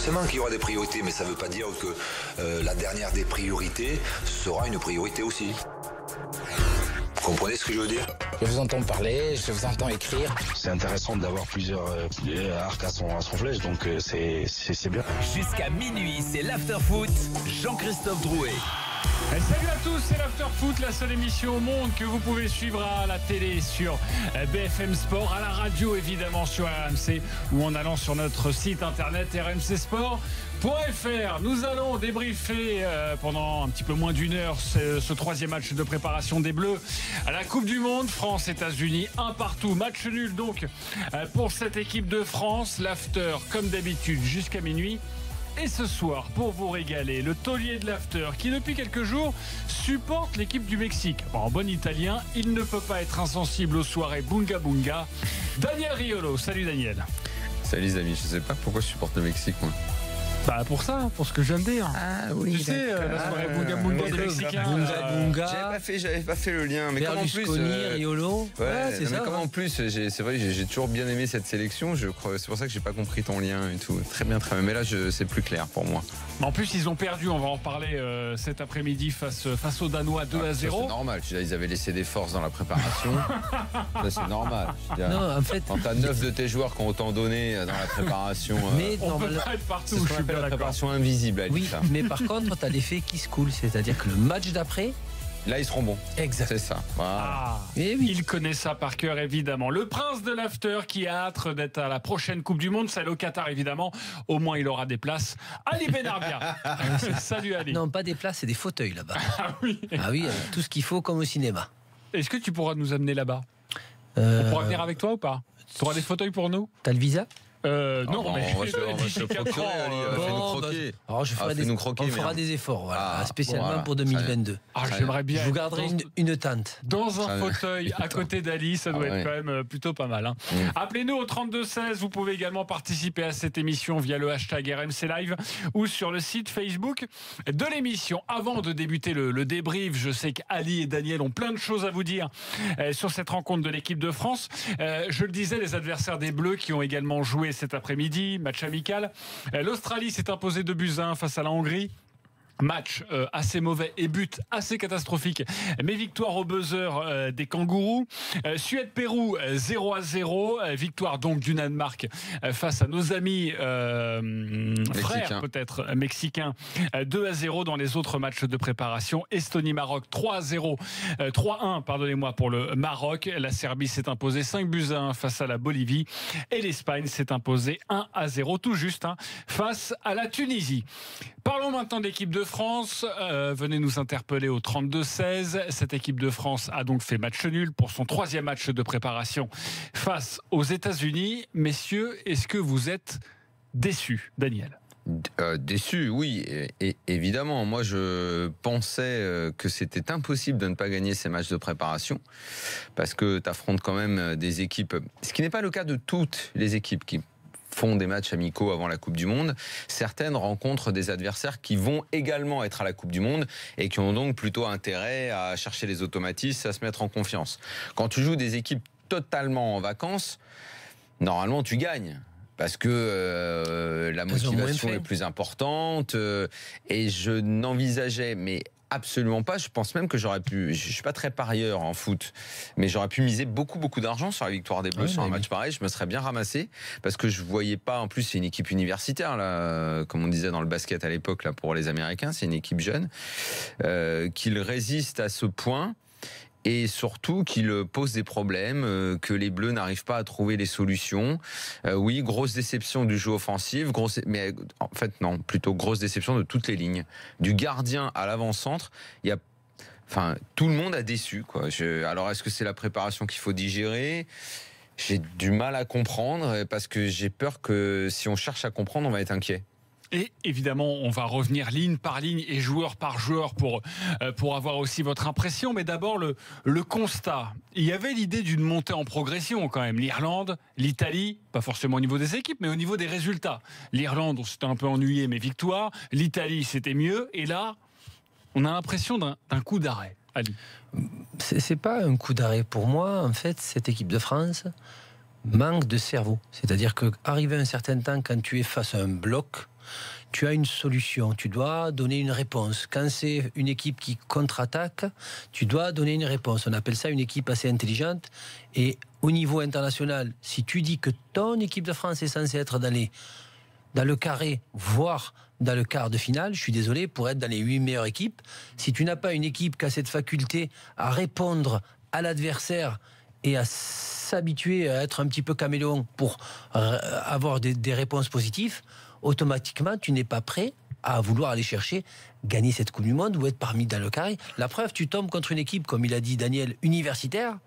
Forcément qu'il y aura des priorités, mais ça ne veut pas dire que la dernière des priorités sera une priorité aussi. Vous comprenez ce que je veux dire? Je vous entends parler, je vous entends écrire. C'est intéressant d'avoir plusieurs arcs à son flèche, donc c'est bien. Jusqu'à minuit, c'est l'Afterfoot. Jean-Christophe Drouet. Salut à tous, c'est l'Afterfoot, la seule émission au monde que vous pouvez suivre à la télé, sur BFM Sport, à la radio évidemment sur RMC ou en allant sur notre site internet rmcsport.fr. Nous allons débriefer pendant un petit peu moins d'une heure ce troisième match de préparation des Bleus à la Coupe du Monde. France-États-Unis, un partout, match nul donc pour cette équipe de France. L'after comme d'habitude jusqu'à minuit. Et ce soir, pour vous régaler, le taulier de l'after qui depuis quelques jours supporte l'équipe du Mexique. Bon, en bon italien, il ne peut pas être insensible aux soirées Bunga Bunga. Daniel Riolo, salut Daniel. Salut les amis, je sais pas pourquoi je supporte le Mexique moi. Bah pour ça, pour ce que je viens de dire. Ah oui, tu sais, la soirée Bunga Bunga des Mexicains. J'avais pas fait le lien, mais comment en plus Riolo. Ouais, c'est ça. Mais comment en plus, c'est vrai, j'ai toujours bien aimé cette sélection. Je crois, c'est pour ça que j'ai pas compris ton lien et tout. Très bien. Mais là, c'est plus clair pour moi. En plus, ils ont perdu. On va en reparler cet après-midi face aux Danois 2-0. C'est normal. Ils avaient laissé des forces dans la préparation. Ça, c'est normal. Non, en fait, quand t'as 9 de tes joueurs qui ont autant donné dans la préparation, mais on peut pas être partout. Je suis bien la d'accord. préparation invisible. Oui, ça. Mais par contre, t'as l'effet qui se coule, c'est-à-dire que le match d'après. Là, ils seront bons. Exact. C'est ça. Voilà. Ah, oui. Il connaît ça par cœur, évidemment. Le prince de l'after qui a hâte d'être à la prochaine Coupe du Monde, celle au Qatar, évidemment. Au moins, il aura des places. Ali Benarbia. Salut Ali. Non, pas des places, c'est des fauteuils là-bas. Ah oui. Ah oui, tout ce qu'il faut comme au cinéma. Est-ce que tu pourras nous amener là-bas? On pourra venir avec toi ou pas? Tu auras des fauteuils pour nous? T'as le visa? Non, mais on va se procurer, Ali. Fais-nous croquer. Alors, on fera des efforts, voilà, spécialement pour 2022. J'aimerais bien. Je vous garderai une tente. Dans un fauteuil à côté d'Ali, ça doit être quand même plutôt pas mal. Hein. Appelez-nous au 32-16. Vous pouvez également participer à cette émission via le hashtag RMC Live ou sur le site Facebook de l'émission. Avant de débuter le débrief, je sais qu'Ali et Daniel ont plein de choses à vous dire sur cette rencontre de l'équipe de France. Je le disais, les adversaires des Bleus qui ont également joué cet après-midi, match amical. L'Australie s'est imposée 2-1 face à la Hongrie. Match assez mauvais et but assez catastrophique, mais victoire au buzzer des kangourous. Suède-Pérou 0-0, victoire donc du Danemark face à nos amis frères peut-être mexicains 2-0 dans les autres matchs de préparation. Estonie-Maroc 3-1 pardonnez-moi pour le Maroc. La Serbie s'est imposée 5-1 face à la Bolivie et l'Espagne s'est imposée 1-0 tout juste face à la Tunisie. Parlons maintenant de l'équipe de France. Venez nous interpeller au 32-16. Cette équipe de France a donc fait match nul pour son troisième match de préparation face aux États-Unis. Messieurs, est-ce que vous êtes déçus, Daniel? Déçu, oui, et évidemment. Moi, je pensais que c'était impossible de ne pas gagner ces matchs de préparation parce que tu affrontes quand même des équipes, ce qui n'est pas le cas de toutes les équipes qui font des matchs amicaux avant la Coupe du Monde. Certaines rencontrent des adversaires qui vont également être à la Coupe du Monde et qui ont donc plutôt intérêt à chercher les automatismes, à se mettre en confiance. Quand tu joues des équipes totalement en vacances, normalement tu gagnes. Parce que la motivation est plus importante et je n'envisageais absolument pas. Je pense même que j'aurais pu. Je suis pas très parieur en foot, mais j'aurais pu miser beaucoup d'argent sur la victoire des Bleus sur un match pareil. Je me serais bien ramassé parce que je voyais pas. En plus, c'est une équipe universitaire là, comme on disait dans le basket à l'époque là pour les Américains. C'est une équipe jeune qu'ils résistent à ce point. Et surtout qu'il pose des problèmes, que les Bleus n'arrivent pas à trouver les solutions. Oui, grosse déception du jeu offensif, mais en fait non, plutôt grosse déception de toutes les lignes. Du gardien à l'avant-centre, tout le monde a déçu, quoi. Alors est-ce que c'est la préparation qu'il faut digérer ? J'ai du mal à comprendre parce que j'ai peur que si on cherche à comprendre, on va être inquiet. Et évidemment, on va revenir ligne par ligne et joueur par joueur pour avoir aussi votre impression. Mais d'abord, le constat. Il y avait l'idée d'une montée en progression quand même. L'Irlande, l'Italie, pas forcément au niveau des équipes, mais au niveau des résultats. L'Irlande, on s'était un peu ennuyé, mais victoire. L'Italie, c'était mieux. Et là, on a l'impression d'un coup d'arrêt. Ali. C'est pas un coup d'arrêt pour moi. En fait, cette équipe de France Manque de cerveau. C'est-à-dire qu'arrivé à un certain temps, quand tu es face à un bloc, tu as une solution, tu dois donner une réponse. Quand c'est une équipe qui contre-attaque, tu dois donner une réponse. On appelle ça une équipe assez intelligente. Et au niveau international, si tu dis que ton équipe de France est censée être dans le carré, voire dans le quart de finale, je suis désolé, pour être dans les 8 meilleures équipes, si tu n'as pas une équipe qui a cette faculté à répondre à l'adversaire et à s'habituer à être un petit peu caméléon pour avoir des réponses positives, automatiquement, tu n'es pas prêt à vouloir aller chercher, gagner cette Coupe du Monde ou être parmi dans le carré. La preuve, tu tombes contre une équipe, comme il a dit Daniel, universitaire,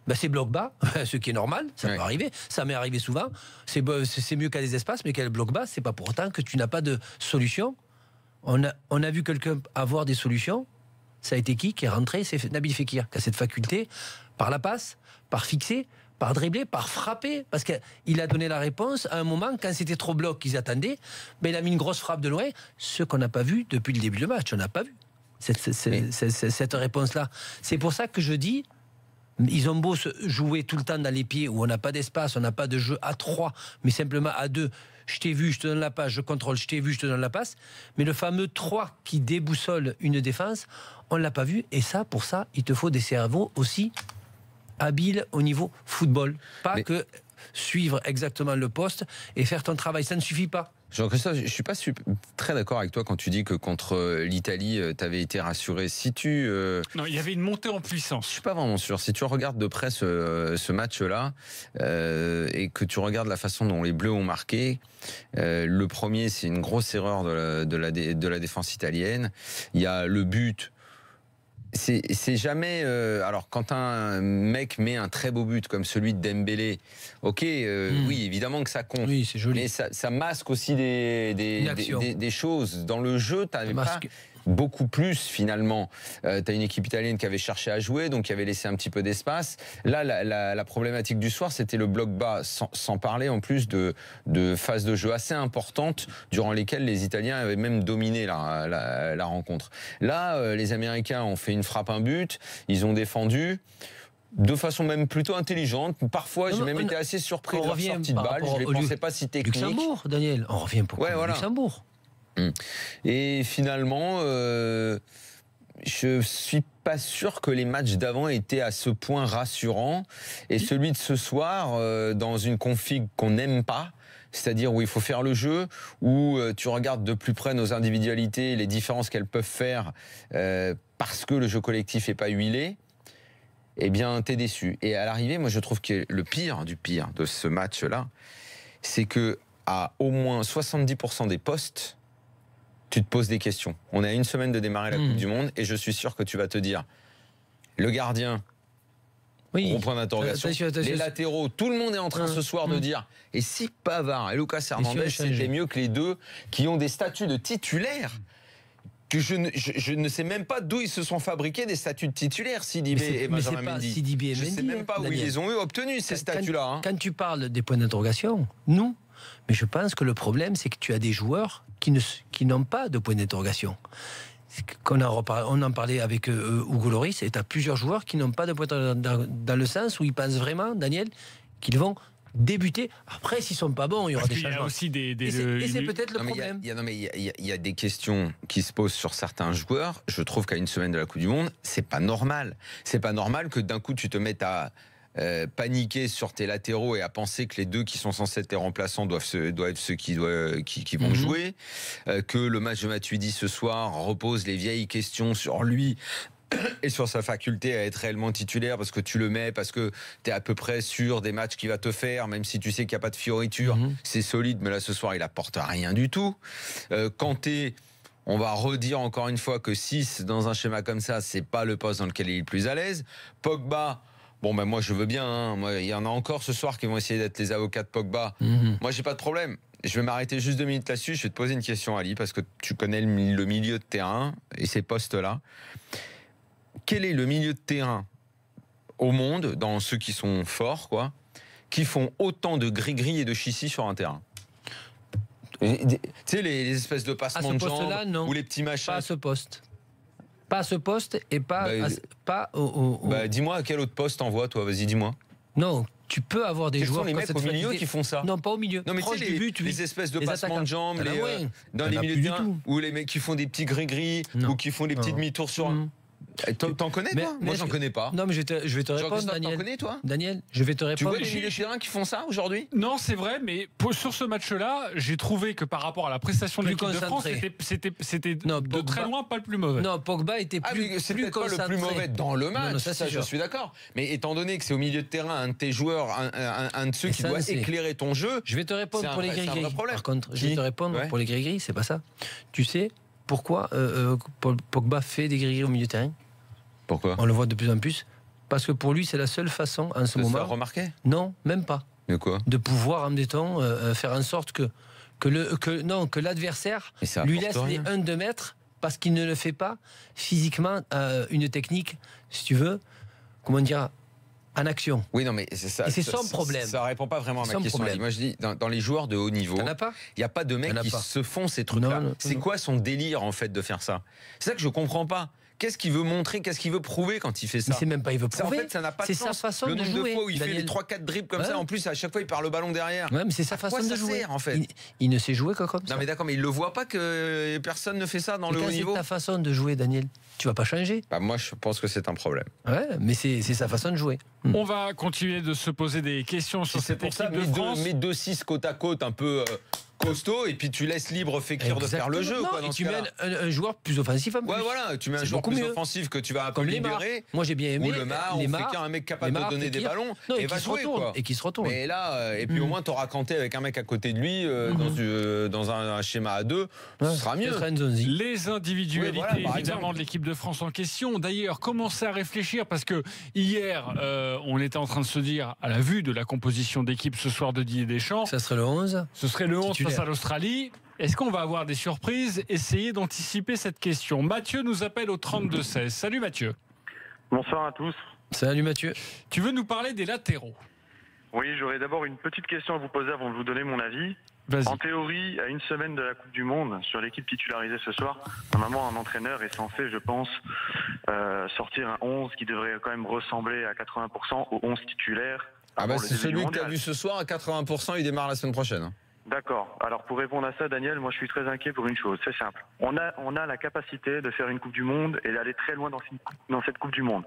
ben c'est bloc bas, ce qui est normal, ça peut arriver, ça m'est arrivé souvent, c'est mieux qu'à des espaces, mais qu'à le bloc bas, c'est pas pour autant que tu n'as pas de solution. On a vu quelqu'un avoir des solutions, ça a été qui est rentré? C'est Nabil Fekir, qui a cette faculté, par la passe, par fixer, par dribbler, par frapper, parce qu'il a donné la réponse à un moment, quand c'était trop bloc qu'ils attendaient, mais il a mis une grosse frappe de loin, ce qu'on n'a pas vu depuis le début du match, on n'a pas vu cette réponse-là. C'est pour ça que je dis, ils ont beau se jouer tout le temps dans les pieds, où on n'a pas d'espace, on n'a pas de jeu à 3, mais simplement à 2, je t'ai vu, je te donne la passe, je contrôle, je t'ai vu, je te donne la passe, mais le fameux 3 qui déboussole une défense, on ne l'a pas vu, et ça, pour ça, il te faut des cerveaux aussi habile au niveau football. Pas que suivre exactement le poste et faire ton travail. Ça ne suffit pas. Jean-Christophe, je ne suis pas très d'accord avec toi quand tu dis que contre l'Italie, tu avais été rassuré. Si tu... Non, il y avait une montée en puissance. Je ne suis pas vraiment sûr. Si tu regardes de près ce match-là et que tu regardes la façon dont les Bleus ont marqué, le premier, c'est une grosse erreur de la défense italienne. Il y a le but... C'est jamais... alors, quand un mec met un très beau but comme celui de Dembélé, ok, oui, évidemment que ça compte. Oui, c'est joli. Mais ça masque aussi des choses. Dans le jeu, tu n'avais pas beaucoup plus, finalement. Tu as une équipe italienne qui avait cherché à jouer, donc qui avait laissé un petit peu d'espace. Là, la problématique du soir, c'était le bloc bas, sans parler en plus de phases de jeu assez importantes, durant lesquelles les Italiens avaient même dominé la rencontre. Là, les Américains ont fait une frappe, un but, ils ont défendu de façon même plutôt intelligente. Parfois, j'ai même été assez surpris de leur sortie de balle. Je ne les pensais pas si techniques. Luxembourg, Daniel, on revient pour Luxembourg. Et finalement, je suis pas sûr que les matchs d'avant étaient à ce point rassurants. Et celui de ce soir, dans une config qu'on n'aime pas, c'est-à-dire où il faut faire le jeu, où tu regardes de plus près nos individualités, les différences qu'elles peuvent faire, parce que le jeu collectif n'est pas huilé, eh bien, t'es déçu. Et à l'arrivée, moi, je trouve que le pire du pire de ce match-là, c'est que à au moins 70% des postes, tu te poses des questions. On est à une semaine de démarrer la Coupe du Monde et je suis sûr que tu vas te dire, le gardien, gros point d'interrogation, les latéraux, tout le monde est en train ce soir de dire, et si Pavard et Lucas Hernandez, c'était mieux que les deux qui ont des statuts de titulaires, que je ne sais même pas d'où ils se sont fabriqués des statuts de titulaires, Sidibé et Benjamin Mendy. Je ne sais même pas où ils les ont obtenus, ces statuts-là. Quand tu parles des points d'interrogation, nous, mais je pense que le problème, c'est que tu as des joueurs qui n'ont pas de point d'interrogation. On en parlait avec Hugo Lloris, et tu as plusieurs joueurs qui n'ont pas de point d'interrogation, dans le sens où ils pensent vraiment, Daniel, qu'ils vont débuter. Après, s'ils ne sont pas bons, il y aura des changements. Et c'est peut-être le problème. Il y a des questions qui se posent sur certains joueurs. Je trouve qu'à une semaine de la Coupe du Monde, c'est pas normal. C'est pas normal que d'un coup, tu te mettes à paniquer sur tes latéraux et à penser que les deux qui sont censés être tes remplaçants doivent être ceux qui vont jouer, que le match de Matuidi ce soir repose les vieilles questions sur lui et sur sa faculté à être réellement titulaire, parce que tu le mets, parce que tu es à peu près sûr des matchs qu'il va te faire, même si tu sais qu'il n'y a pas de fioriture, c'est solide, mais là ce soir il apporte rien du tout. Kanté, on va redire encore une fois que 6 dans un schéma comme ça, c'est pas le poste dans lequel il est le plus à l'aise. Pogba, bon ben moi je veux bien, hein. Moi, il y en a encore ce soir qui vont essayer d'être les avocats de Pogba. Moi j'ai pas de problème. Je vais m'arrêter juste 2 minutes là-dessus. Je vais te poser une question, Ali, parce que tu connais le milieu de terrain et ces postes-là. Quel est le milieu de terrain au monde, dans ceux qui sont forts, quoi, qui font autant de gris-gris et de chissis sur un terrain? Tu sais, les espèces de passements de jambes ou les petits machins. Pas à ce poste. Pas à ce poste et pas... Dis-moi à quel autre poste t'envoies, toi? Vas-y, dis-moi. Non, tu peux avoir des Quels joueurs sont les mecs au milieu qui font ça? Non, pas au milieu. Non, mais proche tu sais, du but, les espèces de les passements attaquants. de jambes, Ah, ouais. dans Il y les en a milieux plus de du terrain, tout. ou les mecs qui font des petits gris-gris, Non. ou qui font des petits Non. demi-tours sur. T'en connais, Mais- toi? mais Moi, est-ce j'en que- connais pas. Non, mais je vais te répondre, Jean-Christophe, Daniel. t'en connais, toi? Daniel, je vais te Tu répondre. vois les milieux de terrain qui font ça aujourd'hui? Non, c'est vrai, mais sur ce match-là, j'ai trouvé que par rapport à la prestation de Plus l'équipe de France, concentré. c'était Non, de Pogba. très loin pas le plus mauvais. Non, Pogba était Ah, plus, mais c'est plus peut-être pas le concentré. plus mauvais dans le match, Non, ça, c'est je sûr. suis d'accord. Mais étant donné que c'est au milieu de terrain, un de tes joueurs, un de ceux Et qui ça, doit c'est- éclairer ton jeu. Je vais te répondre C'est pour un les vrai- c'est un gris-gris. vrai problème. Par contre, je vais Qui te répondre Ouais. pour les gris-gris, c'est pas ça. Tu sais pourquoi Pogba fait des gris-gris au milieu de terrain? Pourquoi? On le voit de plus en plus. Parce que pour lui, c'est la seule façon, en ce De se moment. faire remarquer? Non, même pas. De quoi? De pouvoir, en déton, faire en sorte que l'adversaire Mais ça lui apporte laisse rien. les 1-2 mètres parce qu'il ne le fait pas physiquement, une technique, si tu veux, comment dire, en action. Oui, non, mais c'est ça. Et c'est son problème. Ça répond pas vraiment à ma Son question. problème. Moi, je dis, dans les joueurs de haut niveau, T'en as pas? il n'y a pas de mecs T'en as qui pas. se font ces trucs-là. Non, C'est non. quoi son délire, en fait, de faire ça? C'est ça que je comprends pas. Qu'est-ce qu'il veut montrer? Qu'est-ce qu'il veut prouver quand il fait ça? Mais c'est même pas, il veut Ça, en prouver. fait, ça n'a pas de C'est sens. sa façon Le de nombre jouer. de fois où il fait Daniel. les 3-4 dribbles comme ça, Ouais. en plus, à chaque fois, il perd le ballon derrière. Ouais, mais c'est sa À quoi façon de ça jouer. sert, en fait? Il ne sait jouer que comme ça. Non, mais d'accord, mais il le voit pas que personne ne fait ça dans Mais le quand haut c'est niveau? ta façon de jouer, Daniel. Tu vas pas changer. Bah, moi, je pense que c'est un problème. Ouais, mais c'est sa façon de jouer. On va continuer de se poser des questions sur Si c'est cette pour équipe ça, de France. mets 2-6 côte à côte, un peu costaud, et puis tu laisses libre Fekir de faire le jeu. Exactement. Quoi, Non, dans et ce tu cas-là. mets un joueur plus offensif en plus. Ouais, voilà, tu mets un C'est joueur beaucoup plus mieux. offensif que tu vas un peu Comme Lemar. libérer. Moi, j'ai bien aimé Ou Lemar, ou Fekir, un mec capable de donner des ballons, Non, et et va qui se jouer, retourne. quoi. Et qui se retourne. Mais là, et puis au moins, tu auras Kanté avec un mec à côté de lui dans un schéma à deux, ce sera mieux. Peut-être Nzonzi. Les individualités Oui, voilà, par évidemment exemple. de l'équipe de France en question. D'ailleurs, commencez à réfléchir parce que hier, on était en train de se dire, à la vue de la composition d'équipe ce soir de Didier Deschamps, Ça serait le 11. ce serait le 11 Titulaire. face à l'Australie. Est-ce qu'on va avoir des surprises? Essayez d'anticiper cette question. Mathieu nous appelle au 32-16. Salut Mathieu. Bonsoir à tous. Salut Mathieu. Tu veux nous parler des latéraux? Oui, j'aurais d'abord une petite question à vous poser avant de vous donner mon avis. Vas-y. En théorie, à une semaine de la Coupe du Monde, sur l'équipe titularisée ce soir, normalement un entraîneur est censé, je pense, sortir un 11 qui devrait quand même ressembler à 80% au 11 titulaire. Ah avant bah le c'est début du celui que tu as mondial. vu ce soir à 80%, il démarre la semaine prochaine. D'accord. Alors pour répondre à ça, Daniel, moi je suis très inquiet pour une chose. C'est simple. On a la capacité de faire une Coupe du Monde et d'aller très loin dans cette Coupe du Monde.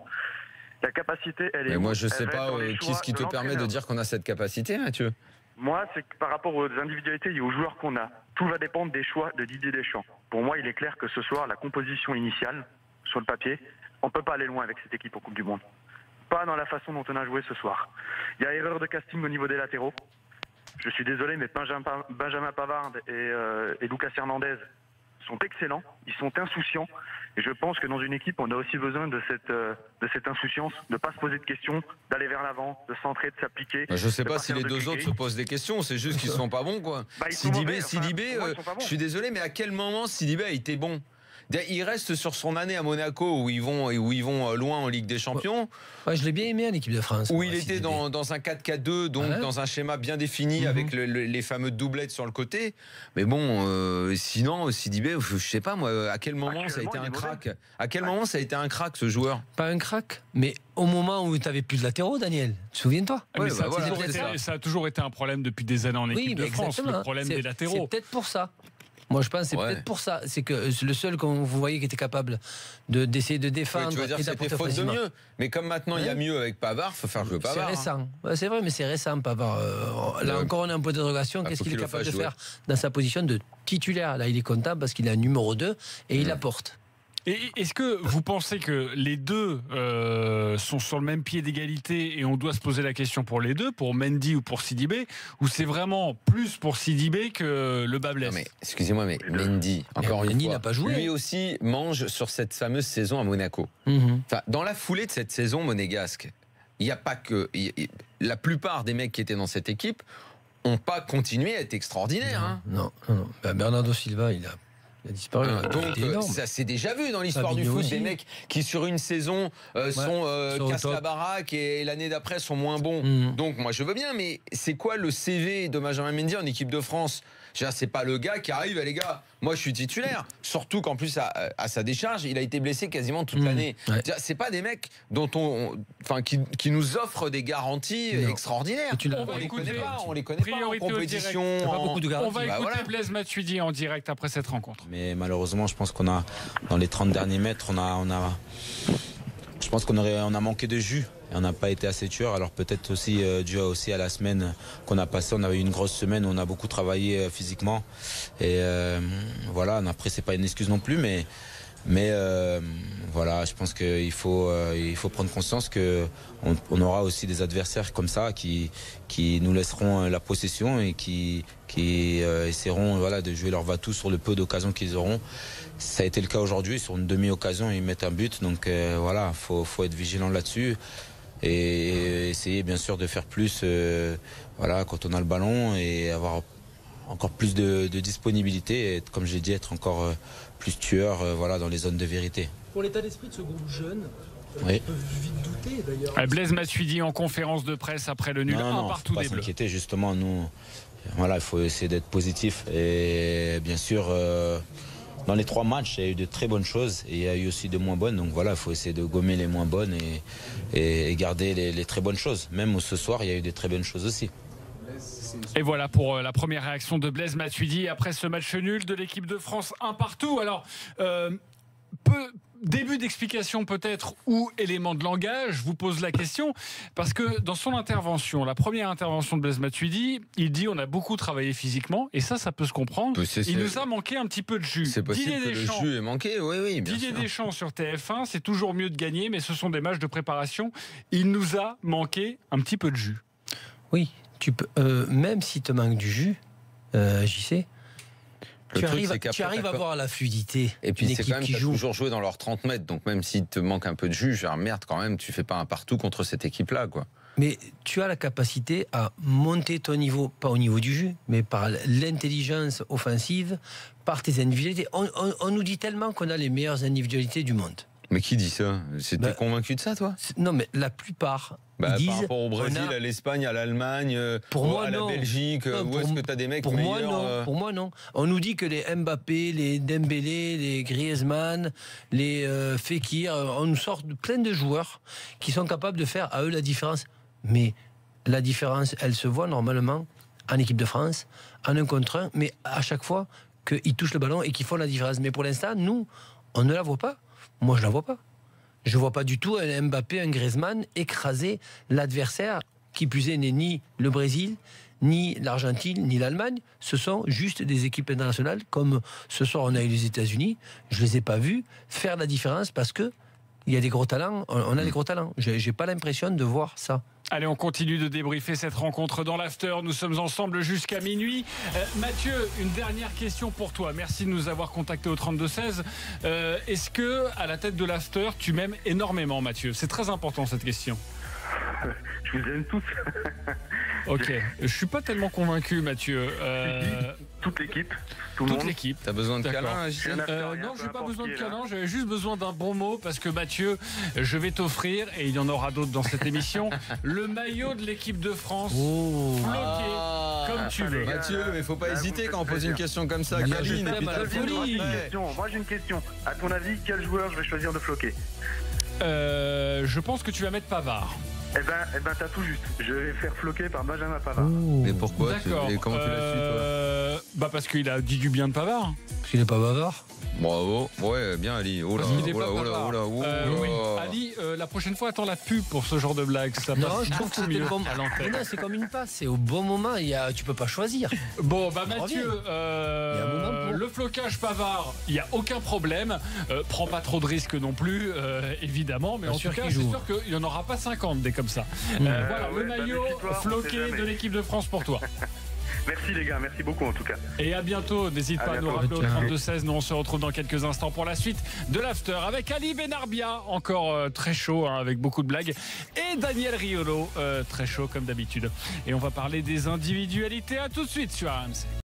La capacité, elle est. Mais moi je Elle sais va pas être dans les qui choix ce qui de te permet de l'entraîneur. dire qu'on a cette capacité, Mathieu. Moi, c'est que par rapport aux individualités et aux joueurs qu'on a, tout va dépendre des choix de Didier Deschamps. Pour moi, il est clair que ce soir, la composition initiale, sur le papier, on ne peut pas aller loin avec cette équipe en Coupe du Monde. Pas dans la façon dont on a joué ce soir. Il y a erreur de casting au niveau des latéraux. Je suis désolé, mais Benjamin Pavard et Lucas Hernandez sont excellents, ils sont insouciants. Et je pense que dans une équipe, on a aussi besoin de cette insouciance, de ne pas se poser de questions, d'aller vers l'avant, de centrer, de s'appliquer. Je sais de pas pas si faire les de deux cliquer. autres se posent des questions, c'est juste qu'ils sont pas bons, quoi. Bah, ils sont mauvais, Sidibé, pour moi, ils sont pas bons. je suis désolé, mais à quel moment Sidibé a été bon? Il reste sur son année à Monaco où ils vont loin en Ligue des Champions, Ouais, je l'ai bien aimé à l'équipe de France. où moi, il était Sidibé. dans un 4-4-2, donc Ouais. dans un schéma bien défini avec les fameux doublettes sur le côté. Mais bon, sinon, Sidibé, je sais pas moi, à quel moment ça a été Actuellement, un il est mauvais. crack? À quel moment ça a été un crack, ce joueur? Pas un crack, mais au moment où tu n'avais plus de latéraux, Daniel, souviens-toi. Mais Ouais, ça, bah a voilà, toujours c'est été, ça. ça a toujours été un problème depuis des années en équipe de mais France, exactement. le problème C'est- des latéraux. C'est peut-être pour ça. Moi, je pense que c'est Ouais. peut-être pour ça. C'est que le seul qu'on vous voyez qui était capable d'essayer de Ouais, défendre tu veux dire et que c'était d'apporter faute de offensivement. mieux. Mais comme maintenant il y a Ouais. mieux avec Pavard, faut faire jouer C'est Pavard. hein. récent. Ouais, c'est vrai, mais c'est récent, Pavard. Là Ouais. encore, on est en point d'interrogation. Ah, Qu'est-ce faut qu'il est qu'il le capable de fasse jouer. faire dans sa position de titulaire? Là, il est content parce qu'il est un numéro 2 et il apporte. Et est-ce que vous pensez que les deux sont sur le même pied d'égalité et on doit se poser la question pour les deux, pour Mendy ou pour Sidibé, ou c'est vraiment plus pour Sidibé que le bas Non blesse? mais excusez-moi, mais Mendy, encore une Mendy fois, n'a pas joué. lui aussi mange sur cette fameuse saison à Monaco. Enfin, dans la foulée de cette saison monégasque, il n'y a pas que la plupart des mecs qui étaient dans cette équipe n'ont pas continué à être extraordinaires. Hein. Non. Ben, Bernardo Silva, il a Il a disparu. Donc ça s'est déjà vu dans l'histoire du foot, aussi. des mecs qui sur une saison cassent la baraque et l'année d'après sont moins bons. Donc moi je veux bien, mais c'est quoi le CV de Benjamin Mendy en équipe de France? C'est pas le gars qui arrive, les gars, moi je suis titulaire. Surtout qu'en plus à sa décharge, il a été blessé quasiment toute l'année. Ouais. C'est pas des mecs dont qui nous offrent des garanties extraordinaires. On les connaît pas en compétition. Pas beaucoup de garanties. On va écouter Blaise Matuidi en direct après cette rencontre. Mais malheureusement, je pense qu'on a, dans les 30 derniers mètres, je pense qu'on a manqué de jus. Et on n'a pas été assez tueur. Alors peut-être aussi dû aussi à la semaine qu'on a passée. On avait eu une grosse semaine où on a beaucoup travaillé physiquement. Et voilà, après c'est pas une excuse non plus, mais voilà, je pense qu'il faut prendre conscience qu'on aura aussi des adversaires comme ça qui nous laisseront la possession et qui essaieront de jouer leur va-tout sur le peu d'occasions qu'ils auront. Ça a été le cas aujourd'hui, sur une demi-occasion ils mettent un but, donc voilà, faut être vigilant là-dessus et essayer bien sûr de faire plus quand on a le ballon et avoir encore plus de disponibilité et, comme j'ai dit, être encore plus tueur dans les zones de vérité. Pour l'état d'esprit de ce groupe jeune, oui. on peut vite douter d'ailleurs. Blaise Matuidi en conférence de presse après le nul 1 partout des Bleus. S'inquiéter, justement, nous, il faut essayer d'être positif et bien sûr dans les 3 matchs il y a eu de très bonnes choses et il y a eu aussi de moins bonnes, donc voilà, il faut essayer de gommer les moins bonnes et garder les très bonnes choses. Même ce soir il y a eu de très bonnes choses aussi. Et voilà pour la première réaction de Blaise Matuidi après ce match nul de l'équipe de France 1 partout. Alors, début d'explication peut-être ou élément de langage, je vous pose la question, parce que dans son intervention, la première intervention de Blaise Matuidi, il dit on a beaucoup travaillé physiquement, et ça peut se comprendre. Il nous a manqué un petit peu de jus. C'est possible que le jus ait manqué, oui, bien Didier sûr. Deschamps sur TF1, c'est toujours mieux de gagner, mais ce sont des matchs de préparation. Il nous a manqué un petit peu de jus. Oui, tu peux, même si te manque du jus, j'y sais. Tu arrives à avoir la fluidité. Et puis c'est quand même, qui joue. toujours joué dans leurs 30 mètres, donc même s'il te manque un peu de jus, merde quand même, tu fais pas un partout contre cette équipe-là, quoi. Mais tu as la capacité à monter ton niveau, pas au niveau du jus, mais par l'intelligence offensive, par tes individualités. On nous dit tellement qu'on a les meilleures individualités du monde. Mais qui dit ça? T'es convaincu de ça, toi? Non, mais la plupart disent... Par rapport au Brésil, à l'Espagne, à l'Allemagne, à la Belgique, où est-ce que tu as des mecs meilleurs? Pour moi, non. On nous dit que les Mbappé, les Dembélé, les Griezmann, les Fekir, on nous sort plein de joueurs qui sont capables de faire à eux la différence. Mais la différence, elle se voit normalement en équipe de France, en 1 contre 1, mais à chaque fois qu'ils touchent le ballon et qu'ils font la différence. Mais pour l'instant, nous, on ne la voit pas. Moi, je la vois pas. Je vois pas du tout un Mbappé, un Griezmann écraser l'adversaire, qui plus est n'est ni le Brésil, ni l'Argentine, ni l'Allemagne. Ce sont juste des équipes internationales, comme ce soir on a eu les États-Unis. Je les ai pas vus faire la différence parce que il y a des gros talents. On a des gros talents. J'ai pas l'impression de voir ça. Allez, on continue de débriefer cette rencontre dans l'after. Nous sommes ensemble jusqu'à minuit. Mathieu, une dernière question pour toi. Merci de nous avoir contactés au 32-16. Est-ce que, à la tête de l'after, tu m'aimes énormément, Mathieu? C'est très important, cette question. Je vous aime tous. Ok, je suis pas tellement convaincu, Mathieu. Toute l'équipe, tout le monde. Toute l'équipe. T'as besoin de câlin, non, j'ai pas besoin de câlin. J'avais juste besoin d'un bon mot parce que Mathieu, je vais t'offrir, et il y en aura d'autres dans cette émission, le maillot de l'équipe de France, floqué comme tu veux. Mathieu, mais faut pas hésiter quand on pose une question comme ça. Moi j'ai une question. À ton avis, quel joueur je vais choisir de floquer? Je pense que tu vas mettre Pavard. Eh ben, t'as tout juste. Je vais faire floquer par Benjamin Pavard. Mais pourquoi? D'accord. Et comment tu l'as su, toi? Parce qu'il a dit du bien de Pavard. Parce qu'il n'est pas bavard. Bravo. Ouais, bien Ali. Oh là, Oui. Ali, la prochaine fois, attends la pub pour ce genre de blague. Ça Non, passe je trouve que beaucoup c'était mieux le bon. à l'antenne. Non, c'est comme une passe. C'est au bon moment. Tu peux pas choisir. Bon, Mathieu, le flocage Pavard, il n'y a aucun problème. Prends pas trop de risques non plus, évidemment. Mais en tout cas, c'est sûr qu'il n'y en aura pas 50 des comme ça. Voilà, le maillot floqué de l'équipe de France pour toi. Merci les gars, merci beaucoup en tout cas. Et à bientôt, n'hésite pas à nous rappeler au 32-16. Nous on se retrouve dans quelques instants pour la suite de l'after avec Ali Benarbia, encore très chaud avec beaucoup de blagues, et Daniel Riolo, très chaud comme d'habitude. Et on va parler des individualités. À tout de suite sur RMC.